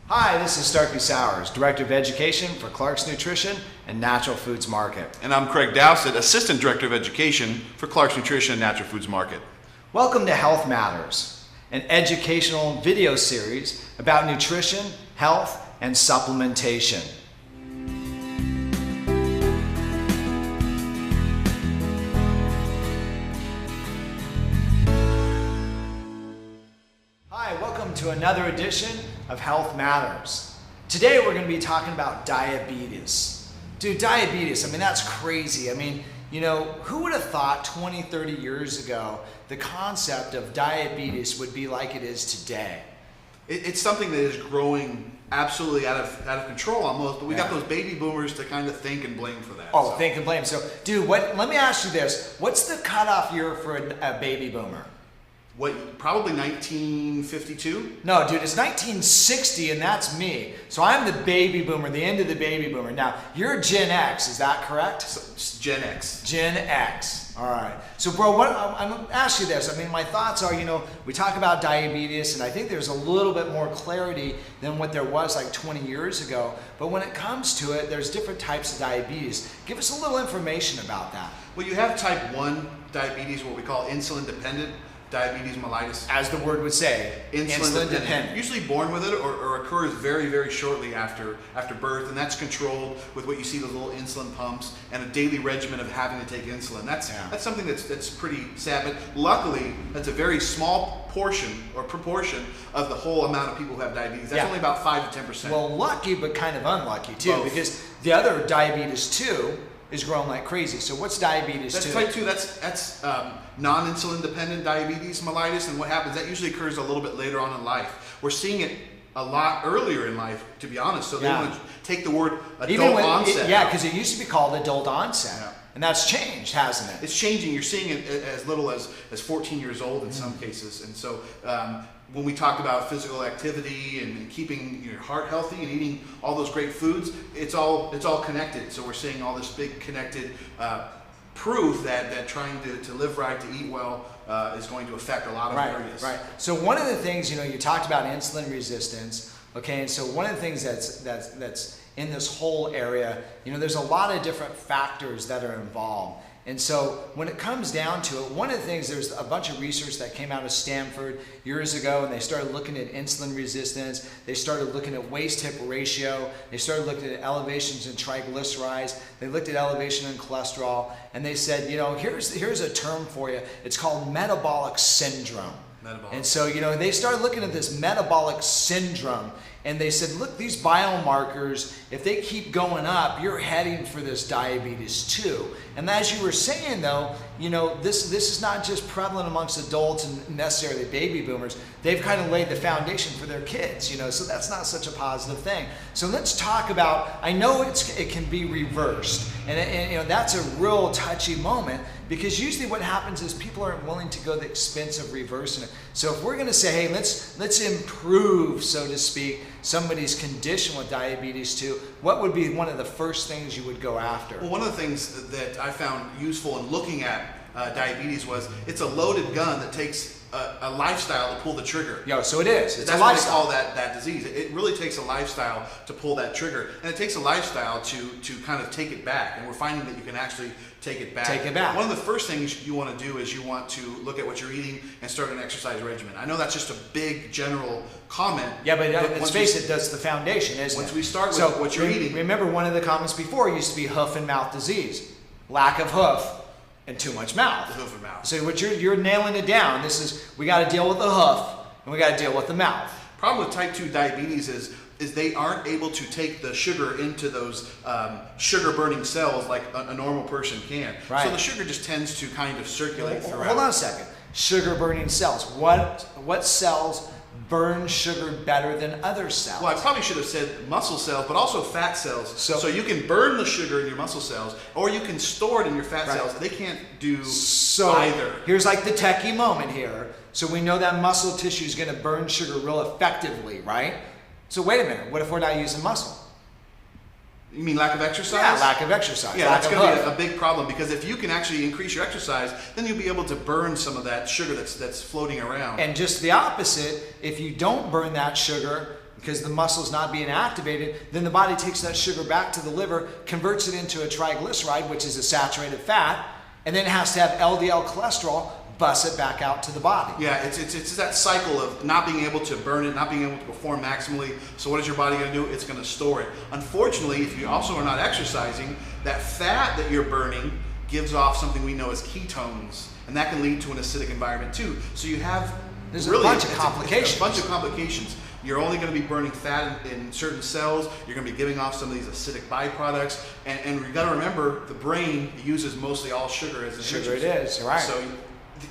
Hi, this is Strakie Sowers, Director of Education for Clark's Nutrition and Natural Foods Market. And I'm Craig Dousette, Assistant Director of Education for Clark's Nutrition and Natural Foods Market. Welcome to Health Matters, an educational video series about nutrition, health, and supplementation. Hi, welcome to another edition of Health Matters. Today we're going to be talking about diabetes. Dude, diabetes, I mean, that's crazy. I mean, you know, who would have thought 20, 30 years ago the concept of diabetes would be like it is today? It's something that is growing absolutely out of control almost, but we got those baby boomers to kind of think and blame for that. Oh, so. Think and blame. So, dude, let me ask you this. What's the cutoff year for a baby boomer? What, probably 1952? No, dude, it's 1960, and that's me. So I'm the baby boomer, the end of the baby boomer. Now, you're Gen X, is that correct? So, Gen X. Gen X. All right. So, bro, I'm going to ask you this. I mean, my thoughts are, you know, we talk about diabetes, and I think there's a little bit more clarity than what there was like 20 years ago. But when it comes to it, there's different types of diabetes. Give us a little information about that. Well, you have type 1 diabetes, what we call insulin-dependent diabetes mellitus. As the word would say, insulin dependent. Usually born with it or occurs very, very shortly after birth, and that's controlled with what you see, those little insulin pumps and a daily regimen of having to take insulin. That's something that's pretty sad, but luckily that's a very small portion or proportion of the whole amount of people who have diabetes. That's only about 5 to 10%. Well, lucky but kind of unlucky too, Both. Because the other diabetes 2 is growing like crazy. So what's diabetes 2? That's type 2. That's non-insulin dependent diabetes mellitus, and what happens, that usually occurs a little bit later on in life. We're seeing it a lot earlier in life, to be honest, so they want to take the word adult onset. Because it used to be called adult onset, and that's changed, hasn't it? It's changing. You're seeing it as little as 14 years old in some cases, and so when we talk about physical activity and keeping your heart healthy and eating all those great foods, it's all connected. So we're seeing all this big connected proof that trying to live right, to eat well, is going to affect a lot of areas. Right. So one of the things, you know, you talked about insulin resistance, okay, and so one of the things that's in this whole area, you know, there's a lot of different factors that are involved. And so when it comes down to it, one of the things, there's a bunch of research that came out of Stanford years ago, and they started looking at insulin resistance, they started looking at waist-hip ratio, they started looking at elevations in triglycerides, they looked at elevation in cholesterol, and they said, you know, here's a term for you, it's called metabolic syndrome. And so, you know, they started looking at this metabolic syndrome, and they said, look, these biomarkers, if they keep going up, you're heading for this diabetes too. And as you were saying though, you know, this is not just prevalent amongst adults and necessarily baby boomers. They've kind of laid the foundation for their kids, you know, so that's not such a positive thing. So let's talk about, I know it can be reversed, and you know, that's a real touchy moment, because usually what happens is people aren't willing to go the expense of reversing it. So if we're going to say, hey, let's improve, so to speak, somebody's condition with diabetes 2, what would be one of the first things you would go after? Well, one of the things that I found useful in looking at diabetes was it's a loaded gun that takes a lifestyle to pull the trigger. So it is. That's why they call that disease. It really takes a lifestyle to pull that trigger, and it takes a lifestyle to kind of take it back. And we're finding that you can actually take it back. One of the first things you want to do is you want to look at what you're eating and start an exercise regimen. I know that's just a big general comment. Yeah, but let's face it, that's the foundation, isn't it? Once we start with what you're eating. Remember, one of the comments before used to be hoof and mouth disease, lack of hoof and too much mouth. Hoof and mouth. So what you're nailing it down. This is, we got to deal with the hoof and we got to deal with the mouth. Problem with type 2 diabetes is they aren't able to take the sugar into those sugar burning cells like a normal person can. Right. So the sugar just tends to kind of circulate throughout. Hold on a second. Sugar burning cells. What cells burn sugar better than other cells? Well, I probably should have said muscle cells, but also fat cells. So you can burn the sugar in your muscle cells, or you can store it in your fat cells. They can't do either. Here's like the techie moment here. So we know that muscle tissue is going to burn sugar real effectively, right? So wait a minute. What if we're not using muscle? You mean lack of exercise? Yeah, lack of exercise. Yeah, that's going to be a big problem, because if you can actually increase your exercise, then you'll be able to burn some of that sugar that's floating around. And just the opposite, if you don't burn that sugar, because the muscle's not being activated, then the body takes that sugar back to the liver, converts it into a triglyceride, which is a saturated fat, and then it has to have LDL cholesterol, bust it back out to the body. Yeah, it's that cycle of not being able to burn it, not being able to perform maximally. So what is your body going to do? It's going to store it. Unfortunately, if you also are not exercising, that fat that you're burning gives off something we know as ketones, and that can lead to an acidic environment too. So you have There's really a bunch of complications. A bunch of complications. You're only going to be burning fat in certain cells. You're going to be giving off some of these acidic byproducts. And you got to remember, the brain uses mostly all sugar as an energy. Sugar it is, right. So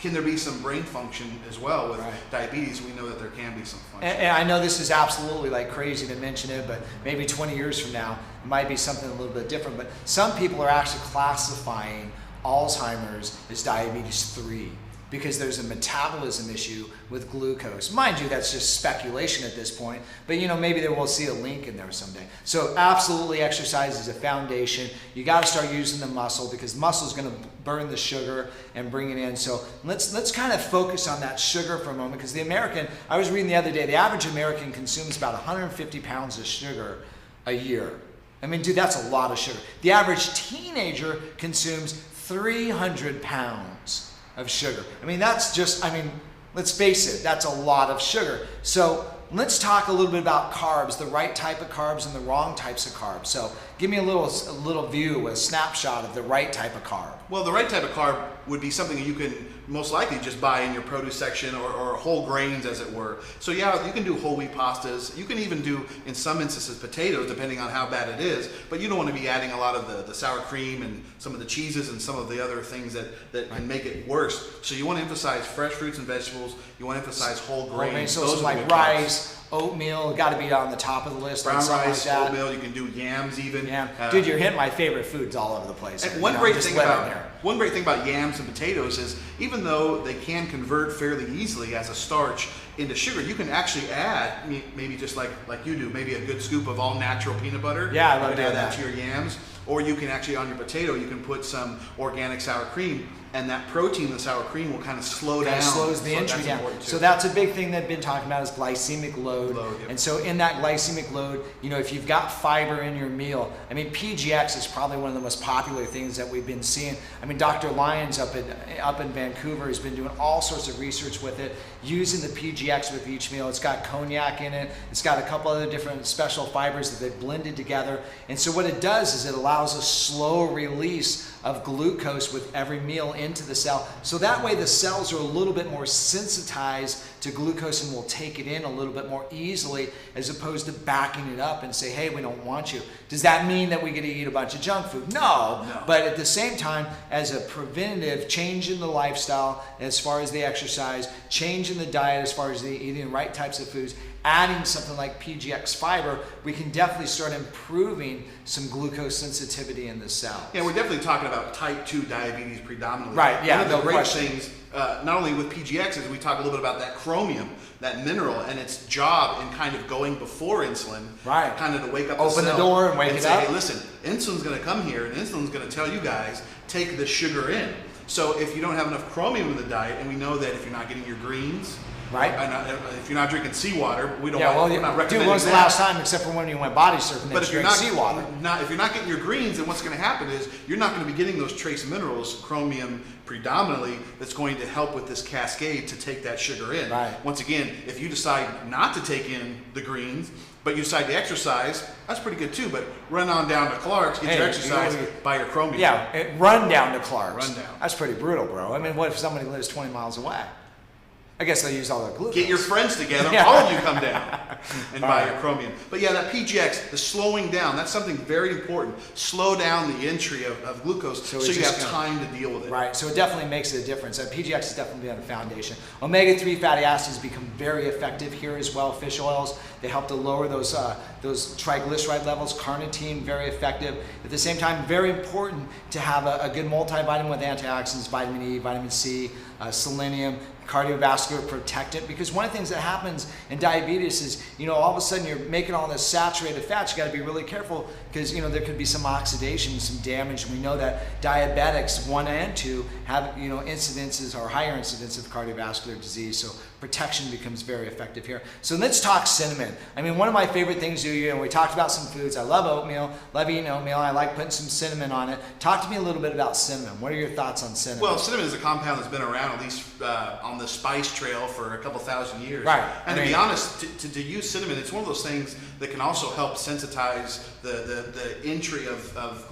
can there be some brain function as well with diabetes? We know that there can be some function. And I know this is absolutely like crazy to mention it, but maybe 20 years from now, it might be something a little bit different. But some people are actually classifying Alzheimer's as diabetes 3 because there's a metabolism issue with glucose. Mind you, that's just speculation at this point, but maybe there we'll see a link in there someday. So absolutely, exercise is a foundation. You got to start using the muscle because muscle is going to burn the sugar and bring it in. So let's kind of focus on that sugar for a moment, because I was reading the other day, the average American consumes about 150 pounds of sugar a year. I mean, dude, that's a lot of sugar. The average teenager consumes 300 pounds of sugar. I mean, let's face it, that's a lot of sugar. So let's talk a little bit about carbs, the right type of carbs and the wrong types of carbs. So give me a little view, a snapshot of the right type of carb. Well, the right type of carb would be something that you can most likely just buy in your produce section or whole grains, as it were. So yeah, you can do whole wheat pastas. You can even do, in some instances, potatoes, depending on how bad it is. But you don't want to be adding a lot of the sour cream and some of the cheeses and some of the other things that can make it worse. So you want to emphasize fresh fruits and vegetables. You want to emphasize whole grains. So it's like rice, oatmeal, got to be on the top of the list. Brown rice, like oatmeal. You can do yams even. Yeah. Dude, you're hitting my favorite foods all over the place. And one great thing about yams and potatoes is, even though they can convert fairly easily as a starch into sugar, you can actually add, maybe just like you do, maybe a good scoop of all natural peanut butter. Yeah, I love doing that to your yams. Or you can actually, on your potato, you can put some organic sour cream, and that protein in the sour cream will kind of slow down. It slows the entry down. So that's a big thing that I've been talking about is glycemic load. Yep. And so in that glycemic load, if you've got fiber in your meal, PGX is probably one of the most popular things that we've been seeing. Dr. Lyons up in Vancouver has been doing all sorts of research with it, using the PGX with each meal. It's got cognac in it. It's got a couple other different special fibers that they've blended together. And so what it does is it allows a slow release of glucose with every meal into the cell. So that way the cells are a little bit more sensitized to glucose and will take it in a little bit more easily, as opposed to backing it up and say, hey, we don't want you. Does that mean that we get to eat a bunch of junk food? No. But at the same time, as a preventative, change in the lifestyle as far as the exercise, change in the diet as far as the eating the right types of foods, adding something like PGX fiber, we can definitely start improving some glucose sensitivity in the cell. Yeah, we're definitely talking about type 2 diabetes predominantly. Right, yeah. One of the great things, not only with PGX, is we talk a little bit about that chromium, that mineral, and its job in kind of going before insulin, right? Kind of to wake up Open the door and wake it up. Hey, listen, insulin's going to come here, and insulin's going to tell you guys, take the sugar in. So if you don't have enough chromium in the diet, and we know that if you're not getting your greens, right? If you're not drinking seawater, we don't. Yeah, well, we're not recommending dude, when was the last time, except for when you went body surfing, but if you're not seawater? If you're not getting your greens, then what's going to happen is you're not going to be getting those trace minerals, chromium predominantly, that's going to help with this cascade to take that sugar in. Right. Once again, if you decide not to take in the greens, but you decide to exercise, that's pretty good too. But run on down to Clark's, get your exercise, buy your chromium. Yeah, run down to Clark's. Run down. That's pretty brutal, bro. What if somebody lives 20 miles away? I guess they'll use all their glucose. Get your friends together, all of you come down and buy your chromium. But yeah, that PGX, the slowing down, that's something very important. Slow down the entry of glucose so you have time to deal with it. Right, so it definitely makes a difference. PGX has definitely been a foundation. Omega-3 fatty acids become very effective here as well. Fish oils, they help to lower those triglyceride levels. Carnitine, very effective. At the same time, very important to have a good multivitamin with antioxidants, vitamin E, vitamin C, selenium, cardiovascular protectant, because one of the things that happens in diabetes is, all of a sudden you're making all this saturated fats. You got to be really careful because, there could be some oxidation, some damage. We know that diabetics 1 and 2 have, incidences or higher incidence of cardiovascular disease. So protection becomes very effective here. So let's talk cinnamon. I mean, one of my favorite things to do, we talked about some foods. I love oatmeal, love eating oatmeal. I like putting some cinnamon on it. Talk to me a little bit about cinnamon. What are your thoughts on cinnamon? Well, cinnamon is a compound that's been around, at least on the spice trail, for a couple thousand years. Right. And to be honest, to use cinnamon, it's one of those things that can also help sensitize the entry of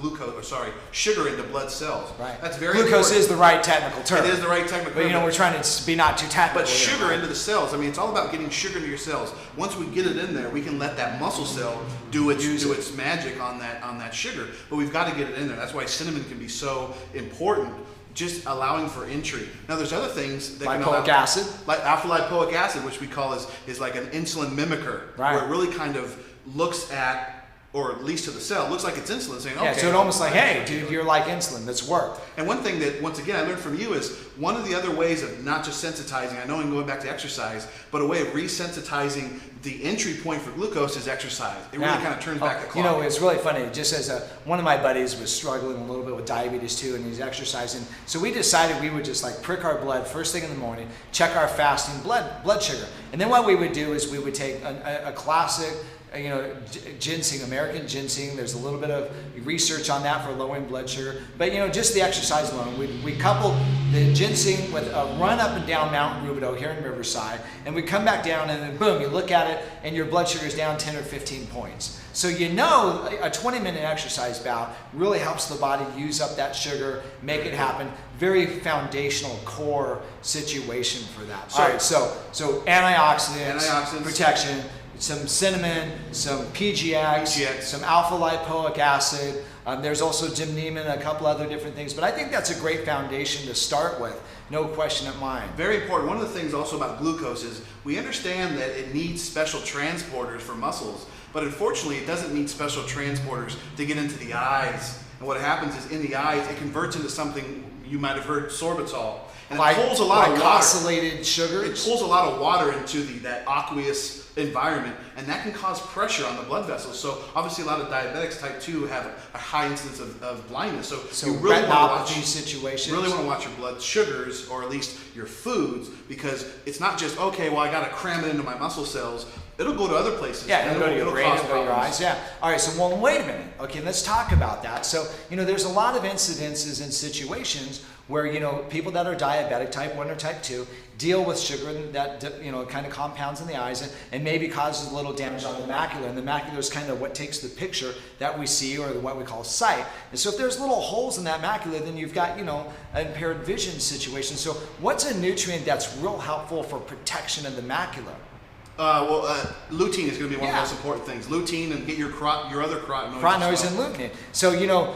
sugar into blood cells. Right. That's very Glucose important. is the right technical term. It is the right technical term. But we're trying to be not too technical. But sugar right? into the cells. I mean, it's all about getting sugar into your cells. Once we get it in there, we can let that muscle cell do its magic on that sugar. But we've got to get it in there. That's why cinnamon can be so important. Just allowing for entry. Now, there's other things that lipoic acid, like alpha lipoic acid, which we call is like an insulin mimicker, right, where it really kind of looks at, or at least to the cell, looks like it's insulin, saying, okay. Yeah, so it almost like, hey, dude, you're like insulin. Let's work. And one thing that, once again, I learned from you is one of the other ways of not just sensitizing, I know I'm going back to exercise, but a way of resensitizing the entry point for glucose is exercise. It really kind of turns back the clock. It's really funny. Just as one of my buddies was struggling a little bit with diabetes too, and he's exercising. So we decided we would just prick our blood first thing in the morning, check our fasting blood sugar. And then what we would do is we would take a classic, ginseng, American ginseng. There's a little bit of research on that for lowering blood sugar. But, just the exercise alone. We couple the ginseng with a run up and down Mount Rubidoux here in Riverside. And we come back down and then boom, you look at it and your blood sugar is down 10 or 15 points. So a 20-minute exercise bout really helps the body use up that sugar, make it happen. Very foundational core situation for that. All right, so antioxidants, protection, some cinnamon, some PGX, some alpha lipoic acid. There's also gymnema and a couple other different things. But I think that's a great foundation to start with. No question at mine. Very important. One of the things also about glucose is we understand that it needs special transporters for muscles. But unfortunately, it doesn't need special transporters to get into the eyes. And what happens is in the eyes, it converts into something you might have heard, sorbitol. And it pulls a lot of water. Glycosylated sugars? It pulls a lot of water into that aqueous environment, and that can cause pressure on the blood vessels. So obviously a lot of diabetics type 2 have a high incidence of blindness. So you really want to watch your blood sugars, or at least your foods, because it's not just, okay, well, I got to cram it into my muscle cells. It'll go to other places. Yeah, it'll go to your brain, it'll go to your eyes. Yeah. All right, so wait a minute. Okay, let's talk about that. So, there's a lot of incidences and situations where, people that are diabetic, type 1 or type 2, deal with sugar that, kind of compounds in the eyes and maybe causes a little damage on the macula. And the macula is kind of what takes the picture that we see, or what we call sight. And so if there's little holes in that macula, then you've got, an impaired vision situation. So what's a nutrient that's real helpful for protection of the macula? Lutein is going to be one of the most important things. Lutein, and get your other carotenoids. Carotenoids and lutein. So,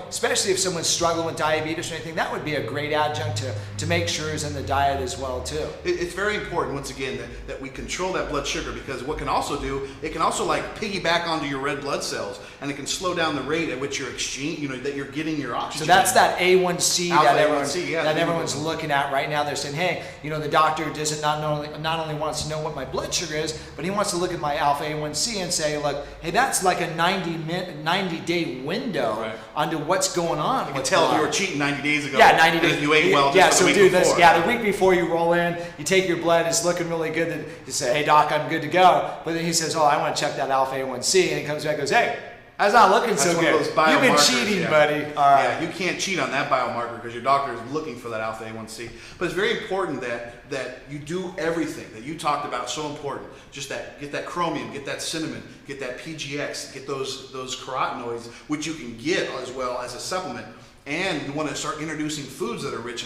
especially if someone's struggling with diabetes or anything, that would be a great adjunct to make sure is in the diet as well, too. It's very important, once again, that we control that blood sugar, because what can also do, it can also piggyback onto your red blood cells, and it can slow down the rate at which you're that you're getting your oxygen. So that's that A1C that everyone's looking at right now. They're saying, hey, the doctor doesn't not only wants to know what my blood sugar is, but he wants to look at my alpha A1C and say, look, hey, that's like a 90-day window onto what's going on. You can tell if you were cheating 90 days ago. Yeah, 90 days. If you ate well just the week before. The week before you roll in, you take your blood, it's looking really good. Then you say, hey, doc, I'm good to go. But then he says, I want to check that alpha A1C. And he comes back and goes, hey, that's not looking so good. You've been cheating, buddy. All right. Yeah, you can't cheat on that biomarker because your doctor is looking for that alpha A1C. But it's very important that you do everything that you talked about. So important. Just get that chromium, get that cinnamon, get that PGX, get those carotenoids, which you can get as well as a supplement. And you want to start introducing foods that are rich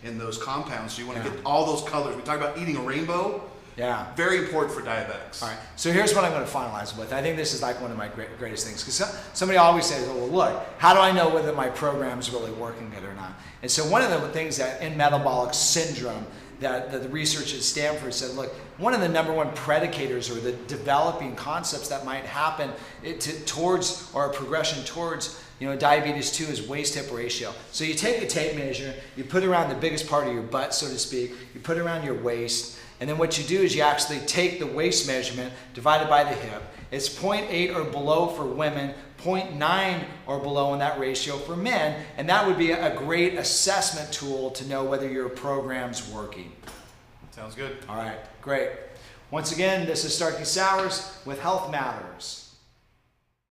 in those compounds. So you want to get all those colors. We talked about eating a rainbow. Yeah. Very important for diabetics. All right. So here's what I'm going to finalize with. I think this is one of my greatest things. Because somebody always says, well, look, how do I know whether my program is really working good or not? And so one of the things that in metabolic syndrome that the research at Stanford said, look, one of the number one predicators or the developing concepts that might happen towards or a progression towards diabetes 2 is waist-hip ratio. So you take a tape measure, you put it around the biggest part of your butt, so to speak, you put it around your waist, and then what you do is you actually take the waist measurement divided by the hip. It's 0.8 or below for women, 0.9 or below in that ratio for men, and that would be a great assessment tool to know whether your program's working. Sounds good. All right, great. Once again, this is Strakie Sowers with Health Matters.